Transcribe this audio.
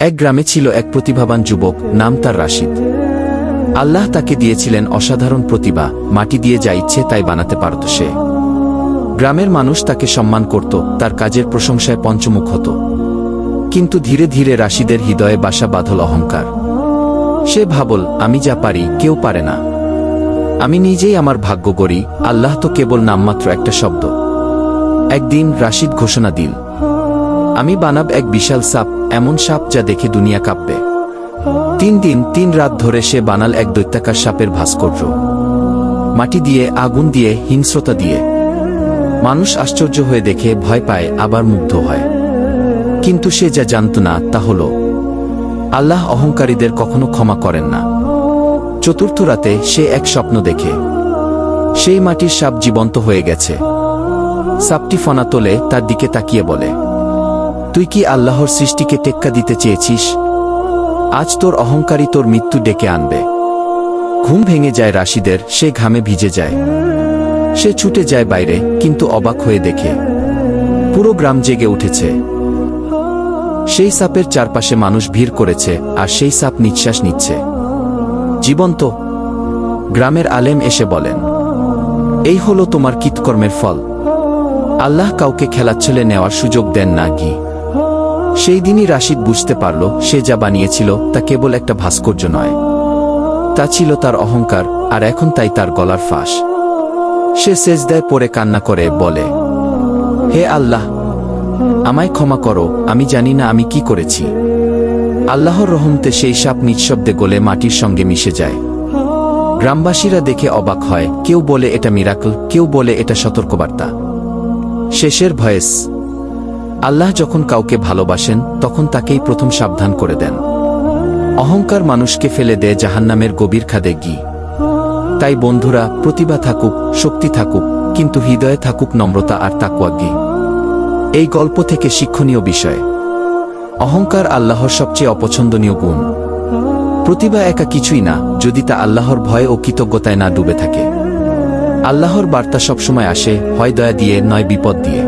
এক গ্রামে ছিল এক প্রতিভাবান যুবক, নাম তার রাশিদ। আল্লাহ তাকে দিয়েছিলেন অসাধারণ প্রতিভা, মাটি দিয়ে যা ইচ্ছে তাই বানাতে পারত সে। গ্রামের মানুষ তাকে সম্মান করত, তার কাজের প্রশংসায় পঞ্চমুখ হতো। কিন্তু ধীরে ধীরে রাশিদের হৃদয়ে বাসা বাঁধল অহংকার। সে ভাবল, আমি যা পারি কেউ পারে না, আমি নিজেই আমার ভাগ্য গড়ি, আল্লাহ তো কেবল নামমাত্র একটা শব্দ। একদিন রাশিদ ঘোষণা দিল, আমি বানাব এক বিশাল সাপ, এমন সাপ যা দেখে দুনিয়া কাঁপবে। 3 দিন 3 রাত ধরে সে বানাল এক দৈত্যাকার সাপের ভাস্কর্য, মাটি দিয়ে, আগুন দিয়ে, হিংস্রতা দিয়ে। মানুষ আশ্চর্য হয়ে দেখে, ভয় পায়, আবার মুগ্ধ হয়। কিন্তু সে যা জানত না তা হল, আল্লাহ অহংকারীদের কখনো ক্ষমা করেন না। চতুর্থ রাতে সে এক স্বপ্ন দেখে, সেই মাটির সাপ জীবন্ত হয়ে গেছে। সাপটি ফনা তোলে, তার দিকে তাকিয়ে বলে, তুই কি আল্লাহর সৃষ্টিকে টেক্কা দিতে চেয়েছিস? আজ তোর অহংকারী তোর মৃত্যু ডেকে আনবে। ঘুম ভেঙে যায় রাশিদের, সে ঘামে ভিজে যায়। সে ছুটে যায় বাইরে, কিন্তু অবাক হয়ে দেখে পুরো গ্রাম জেগে উঠেছে। সেই সাপের চারপাশে মানুষ ভিড় করেছে, আর সেই সাপ নিঃশ্বাস নিচ্ছে, জীবন্ত। গ্রামের আলেম এসে বলেন, এই হলো তোমার কৃতকর্মের ফল। আল্লাহ কাউকে খেলাচ্ছলে নেওয়ার সুযোগ দেন না কি? সেই দিনই রাশিদ বুঝতে পারল, সে যা বানিয়েছিল তা কেবল একটা ভাস্কর্য নয়, তা ছিল তার অহংকার, আর এখন তাই তার গলার ফাঁস। সে সেজদায় পড়ে কান্না করে বলে, হে আল্লাহ, আমায় ক্ষমা করো, আমি জানি না আমি কি করেছি। আল্লাহর রহমতে সেই সাপ নিঃশব্দে গলে মাটির সঙ্গে মিশে যায়। গ্রামবাসীরা দেখে অবাক হয়, কেউ বলে এটা মিরাকল, কেউ বলে এটা সতর্কবার্তা। শেষের ভয়েস, আল্লাহ যখন কাউকে ভালোবাসেন তখন তাকেই প্রথম সাবধান করে দেন। অহংকার মানুষকে ফেলে দেয় জাহান্নামের গভীর খাদে গিয়ে। তাই বন্ধুরা, প্রতিভা থাকুক, শক্তি থাকুক, কিন্তু হৃদয়ে থাকুক নম্রতা আর তাকওয়া। এই গল্প থেকে শিক্ষণীয় বিষয়, অহংকার আল্লাহর সবচেয়ে অপছন্দনীয় গুণ। প্রতিভা একা কিছুই না, যদি তা আল্লাহর ভয় ও কৃতজ্ঞতায় না ডুবে থাকে। আল্লাহর বার্তা সবসময় আসে, হয় দয়া দিয়ে, নয় বিপদ দিয়ে।